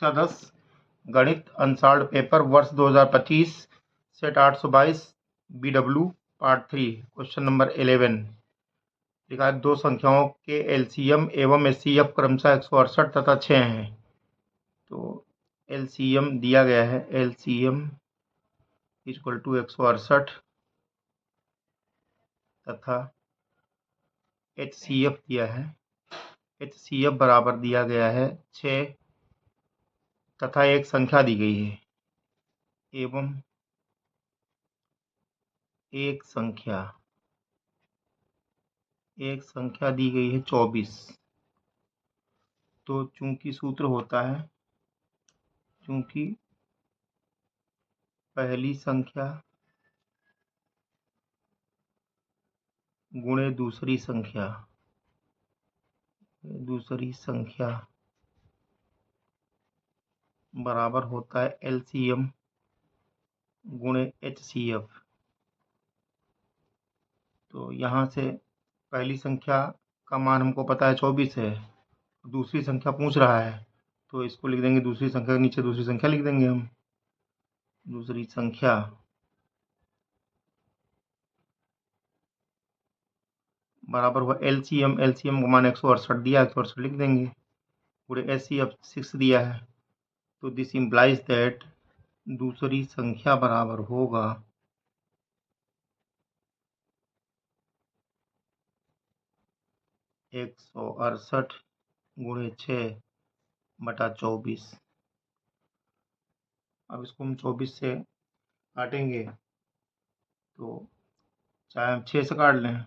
कक्षा 10 गणित unsolved paper वर्ष 2025 set 822 BW part 3 question number 11 लिखा है 2 संख्याओं के एलसीएम एवं एचसीएफ क्रमशः 168 तथा 6 हैं। तो एलसीएम दिया गया है, एलसीएम इक्वल टू 168 तथा एचसीएफ दिया है, एचसीएफ बराबर दिया गया है 6 तथा एक संख्या दी गई है एवं एक संख्या दी गई है 24। तो चूंकि सूत्र होता है, चूंकि पहली संख्या गुणे दूसरी संख्या बराबर होता है एलसीएम गुणे एचसीएफ। तो यहाँ से पहली संख्या का मान हमको पता है 24 है, दूसरी संख्या पूछ रहा है तो इसको लिख देंगे, दूसरी संख्या के नीचे दूसरी संख्या लिख देंगे हम। दूसरी संख्या बराबर हुआ एलसीएम का मान 168 दिया, 168 लिख देंगे, पूरे एचसीएफ 6 दिया है। तो दिस इम्प्लाइज दैट दूसरी संख्या बराबर होगा 168 गुणे 6/24। अब इसको हम 24 से काटेंगे तो चाहे हम 6 से काट लें,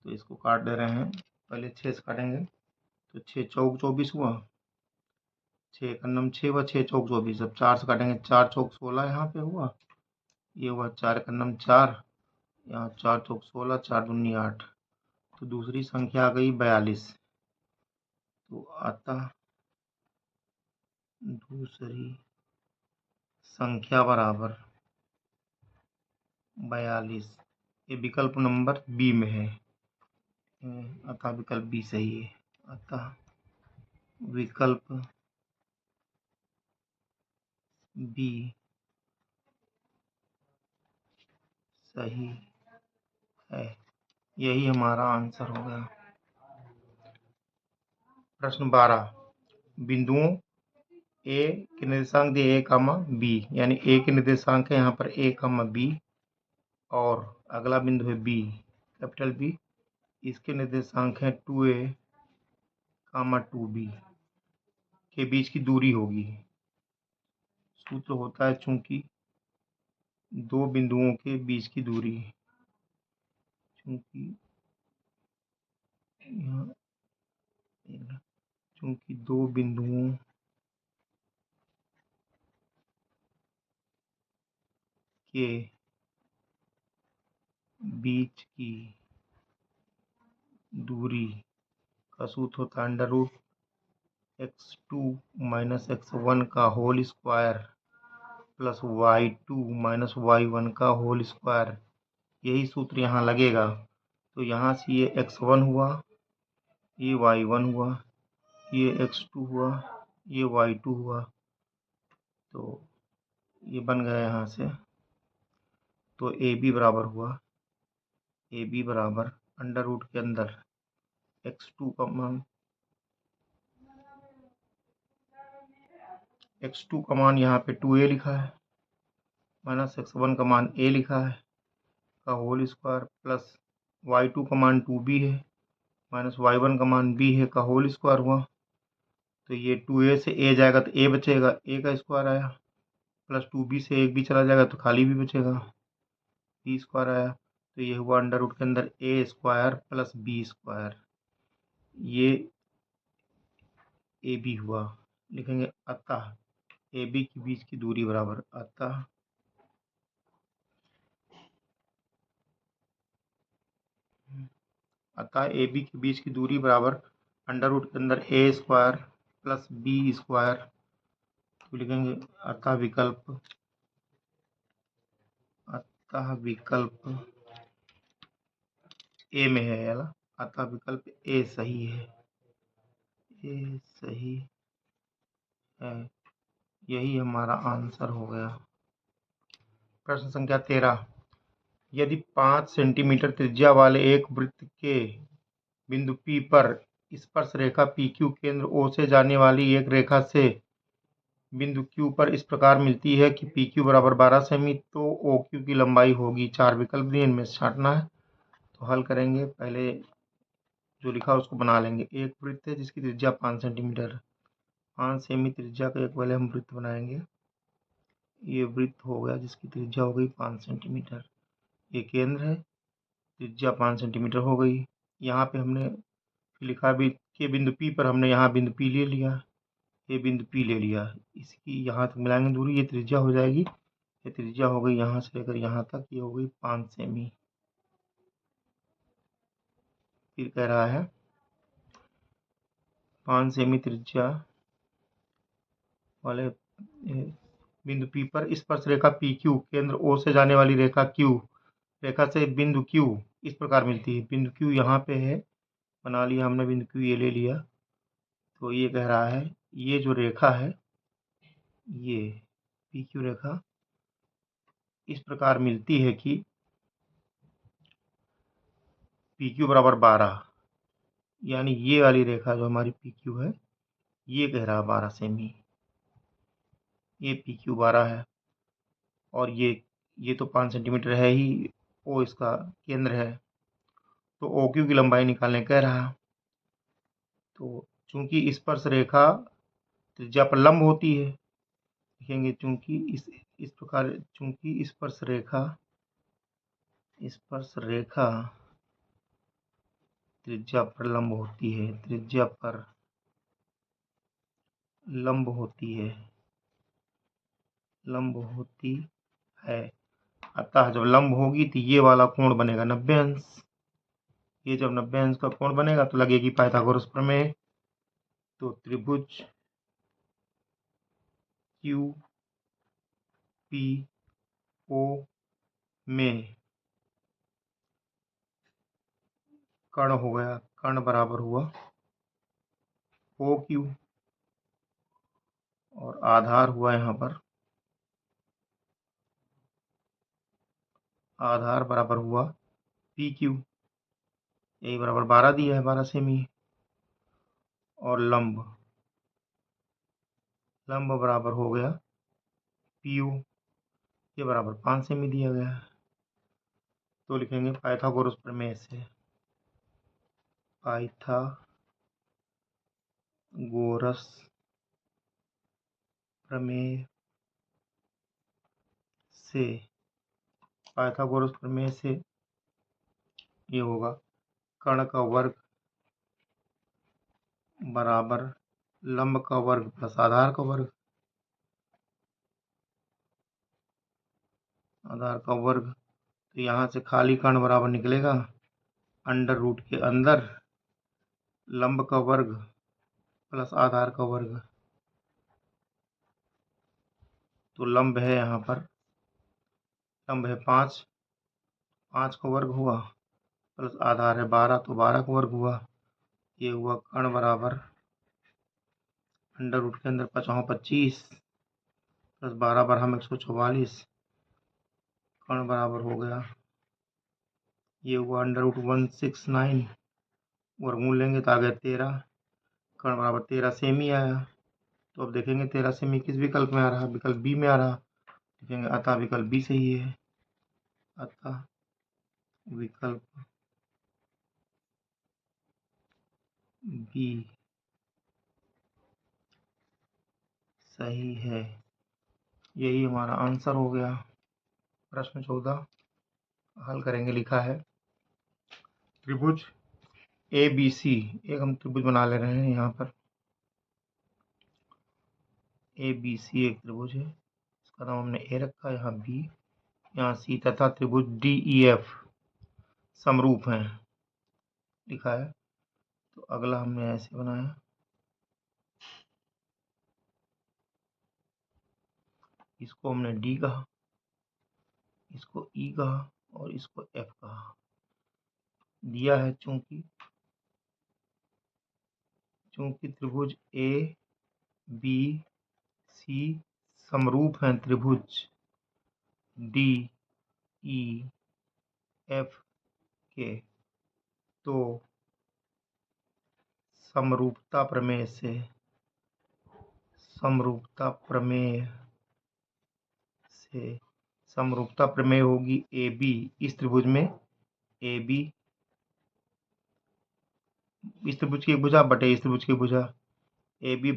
तो इसको काट दे रहे हैं, पहले 6 से काटेंगे तो 6 चौक 24 हुआ, 6 का नम 6 हुआ, 6 चौक 24। अब 4 से काटेंगे, 4 चौक 16 यहाँ पे हुआ, ये हुआ 4 का नम 4, यहाँ 4 चौक 16, 4 दूनी 8। तो दूसरी संख्या आ गई 42। तो अतः दूसरी संख्या बराबर 42। ये विकल्प नंबर बी में है, अतः विकल्प बी सही है। अतः विकल्प बी सही है, यही हमारा आंसर हो गया। प्रश्न 12, बिंदुओं ए के निर्देशांक दिए ए कामा बी, यानी ए के निर्देशांक है यहाँ पर ए कामा बी, और अगला बिंदु है बी, कैपिटल बी, इसके निर्देशांक है 2a कामा 2b के बीच की दूरी होगी। सूत्र होता है चूंकि दो बिंदुओं के बीच की दूरी, चूंकि दो बिंदुओं के बीच की दूरी का सूत्र होता है under root x2 minus x1 का whole square plus y2 minus y1 का होल स्क्वायर। यही सूत्र यहाँ लगेगा। तो यहाँ से ये x1 हुआ, ये y1 हुआ, ये x2 हुआ, ये y2 हुआ, तो ये बन गया यहाँ से। तो AB बराबर हुआ, AB बराबर अंडर रूट के अंदर x2 का मान यहाँ पे 2a लिखा है, माइनस x1 का मान a लिखा है का होल स्क्वायर, प्लस y2 का मान 2b है, माइनस y1 का मान b है का होल स्क्वायर हुआ। तो ये 2a से a जाएगा तो a बचेगा, a का स्क्वायर आया, प्लस 2b से एक भी चला जाएगा तो खाली भी बचेगा, b स्क्वायर आया। तो ये हुआ अंडर रूट के अंदर a square plus b square, ये ab हुआ। लिखेंगे अतः AB के बीच की दूरी बराबर, अतः AB के बीच की दूरी बराबर अंडर रूट के अंदर a square plus b square. तो लिखेंगे अतः विकल्प ए में है, अतः विकल्प ए सही है, ए सही है। यही हमारा आंसर हो गया। प्रश्न संख्या 13, यदि 5 सेंटीमीटर त्रिज्या वाले एक वृत्त के बिंदु P पर स्पर्श रेखा PQ केंद्र O से जाने वाली एक रेखा से बिंदु Q पर इस प्रकार मिलती है कि PQ बराबर 12 सेमी, तो OQ की लंबाई होगी। 4 विकल्प दिए, इनमें से छांटना है। तो हल करेंगे, पहले जो लिखा उसको बना लेंगे। एक वृत्त है जिसकी त्रिज्या 5 सेंटीमीटर, 5 सेमी त्रिज्या का एक पहले हम वृत्त बनाएंगे। ये वृत्त हो गया जिसकी त्रिज्या हो गई 5 सेंटीमीटर। ये केंद्र है, त्रिज्या 5 सेंटीमीटर हो गई। यहाँ पे हमने लिखा भी के बिंदु P पर हमने यहाँ बिंदु P ले लिया, ये बिंदु P ले लिया। इसकी यहाँ तक मिलाएंगे दूरी, ये त्रिज्या हो जाएगी। ये त्रिज्या हो गई यहाँ से लेकर यहाँ तक, ये हो गई 5 सेमी। फिर कह रहा है 5 सेमी त्रिज्या वाले बिंदु P पर स्पर्श रेखा PQ केंद्र O से जाने वाली रेखा से बिंदु Q इस प्रकार मिलती है। बिंदु Q यहाँ पे है, बना लिया हमने बिंदु Q, ये ले लिया। तो ये कह रहा है ये जो रेखा है, ये PQ रेखा इस प्रकार मिलती है कि PQ बराबर 12, यानी ये वाली रेखा जो हमारी PQ है, ये कह रहा 12 सेमी। ये PQ 12 है और ये तो 5 सेंटीमीटर है ही, O इसका केंद्र है, तो OQ की लंबाई निकालने कह रहा। तो चूंकि स्पर्श रेखा त्रिज्या पर लंब होती है, लिखेंगे चूंकि इस प्रकार, चूंकि स्पर्श रेखा त्रिज्या पर लंब होती है, त्रिज्या पर लंब होती है, लंब होती है, अतः जब लंब होगी तो ये वाला कोण बनेगा 90 अंश। ये जब 90 अंश का कोण बनेगा तो लगेगी पाइथागोरस प्रमेय। तो त्रिभुज क्यू पी ओ में कर्ण हो गया, कर्ण बराबर हुआ ओ क्यू, और आधार हुआ यहाँ पर, आधार बराबर हुआ पी क्यू, यही बराबर 12 दिया है, 12 सेमी। और लंब बराबर हो गया पी यू, ये बराबर 5 सेमी दिया गया है। तो लिखेंगे पाइथागोरस प्रमेय से, पाइथागोरस प्रमेय से, पाइथागोरस प्रमेय से ये होगा कर्ण का वर्ग बराबर लंब का वर्ग प्लस आधार का वर्ग, आधार का वर्ग। तो यहाँ से खाली कर्ण बराबर निकलेगा अंडर रूट के अंदर लंब का वर्ग प्लस आधार का वर्ग। तो लंब है यहाँ पर, लंब है 5, 5 का वर्ग हुआ प्लस आधार है 12, तो 12 का वर्ग हुआ। ये हुआ कर्ण बराबर अंडर रूट के अंदर 5 25 प्लस 12 बराबर 144, कर्ण बराबर हो गया, ये हुआ अंडर रूट 169, वर्गमूल लेंगे तो आ गया 13, कर्ण बराबर 13 सेमी आया। तो अब देखेंगे 13 सेमी किस विकल्प में आ रहा, विकल्प बी में आ रहा। देखेंगे अतः विकल्प बी सही है, अतः विकल्प बी सही है। यही हमारा आंसर हो गया। प्रश्न 14 हल करेंगे, लिखा है त्रिभुज ए बी सी, एक हम त्रिभुज बना ले रहे हैं यहाँ पर। ए बी सी एक त्रिभुज है, इसका नाम हमने ए रखा, यहाँ बी, यहाँ सी, तथा त्रिभुज डी ई एफ समरूप हैं, लिखा है। तो अगला हमने ऐसे बनाया, इसको हमने डी कहा, इसको ई कहा और इसको एफ कहा। दिया है चूंकि त्रिभुज ए बी सी समरूप हैं त्रिभुज डी ई एफ के, तो समरूपता प्रमेय होगी ए बी, इस त्रिभुज में ए बी, इस त्रिभुज की भुजा बटे इस त्रिभुज की भुजा, ए बी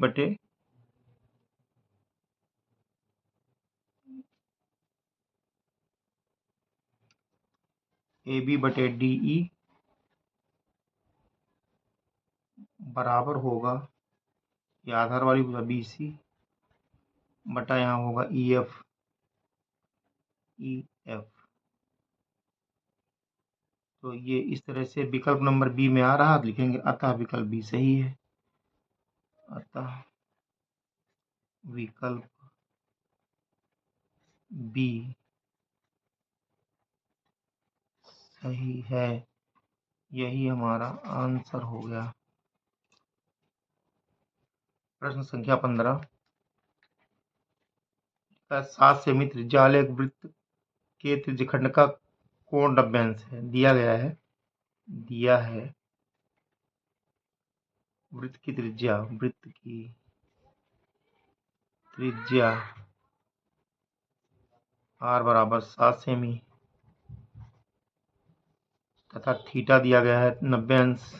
बटे डी ई बराबर होगा, ये आधार वाली भुजा बी सी बटा यहाँ होगा ई एफ। तो ये इस तरह से विकल्प नंबर बी में आ रहा, लिखेंगे अतः विकल्प बी सही है। अतः विकल्प बी सही है, यही हमारा आंसर हो गया। प्रश्न संख्या 15, 7 सेमी त्रिज्या वाले एक वृत्त के त्रिज्यखंड का कोण 90 अंश है। दिया है वृत्त की त्रिज्या r बराबर 7 सेमी तथा थीटा दिया गया है 90 अंश।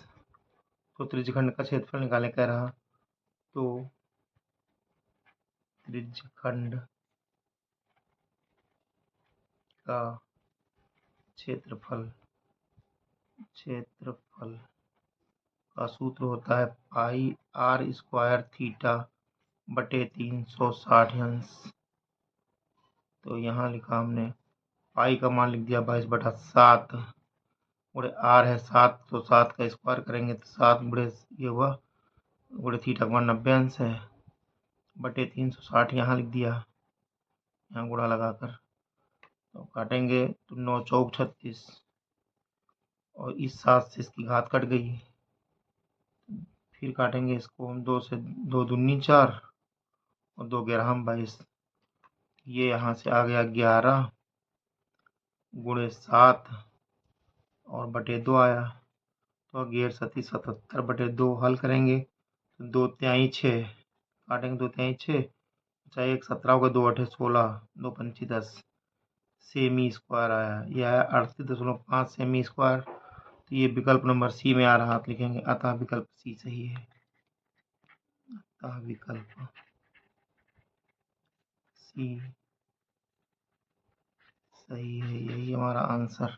तो त्रिज्यखंड का क्षेत्रफल निकालें कह रहा। तो त्रिज्यखंड का क्षेत्रफल का सूत्र होता है पाई r स्क्वायर थीटा बटे 360 अंश। तो यहाँ लिखा हमने पाई का मान लिख दिया 22/7, गुणे r है 7, तो 7 का स्क्वायर करेंगे तो 7 गुणे ये हुआ, गुणे थीटा का मान 90 अंश है बटे 360 यहाँ लिख दिया, यहाँ गुणा लगाकर तो काटेंगे तो 9 चौक 36, और इस 7 से इसकी घात कट गई। फिर काटेंगे इसको हम 2 से, 2 दूनी 4 और 2 ग्यारह 22, ये यहाँ से आ गया 11 गुणे 7 और बटे 2 आया, तो 11 सती 77 बटे 2 हल करेंगे तो 2 तिहाई 6, काटेंगे 2 तिहाई 6, चाहे 1 17 होगा, 2 8 16, 2 पंची 10 सेमी स्क्वायर आया, यह आया 38.5 सेमी स्क्वायर। तो ये विकल्प नंबर सी में आ रहा, आप लिखेंगे अतः विकल्प सी सही है। अतः विकल्प सी सही है, यही हमारा आंसर